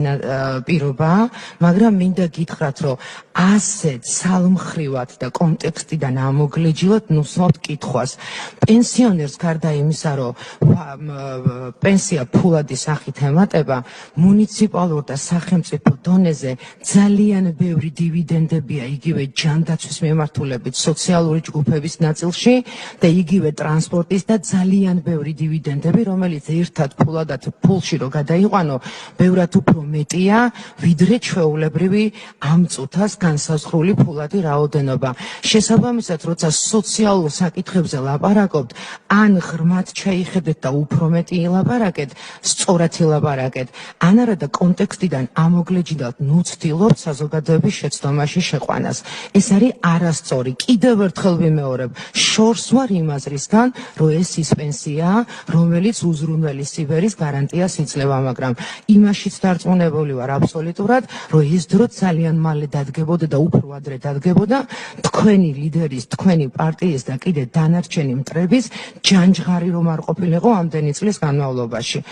პირობა, მაგრამ მინდა გითხრათ, რომ ასეთ სალმხრივად და კონტექსტიდან ამოგლეჯილად ნუსმოთ კითხვას. პენსიონერს გარდა იმისა, რომ პენსია ფულადი სახით ემატება, მუნიციპალურ და სახელმწიფო დონეზე ძალიან ბევრი დივიდენდებია იგივე ჯანდაცვის მიმართულებით სოციალური ჯგუფების ნაწილში და იგივე ტრანსპორტის და ძალიან ბევრი დივიდენდები, რომელიც ერთად ფულადად ფულში რო გადაიყვანო, ბევრად უფრო მეტია, ვიდრე ჩვეულებრივი ამ წუთას განსაზღვრული ფულადი რაოდენობა. შესაბამისად, როცა სოციალურ საკითხებზე ლაპარაკობთ, ან ღრმად ჩაიხედეთ და უფრო მეტი ილაპარაკეთ, სწორად ილაპარაკეთ, ან არა და კონტექსტიდან ამოგლეჯილად ნუცდილობთ საზოგადოების შეცდომაში შეყვანას. ეს არის არასწორი. კიდევ ერთხელ ვიმეორებ, შორს ვარ იმ აზრისგან, რომ ეს ის პენსიაა, რომელიც უზრუნველი სიბერის გარანტიას იძლევა, მაგრამ იმაშიც დარწმუნებული ვარ აბსოლუტურად, რომ ეს დრო ძალიან მალე დადგებოდა და უფრო ადრე დადგებოდა თქვენი ლიდერის, თქვენი პარტიის და კიდე დანარჩენი მტრების ჯანჯღარი რომ არ ყოფილიყო ამდენი წლის განმავლობაში.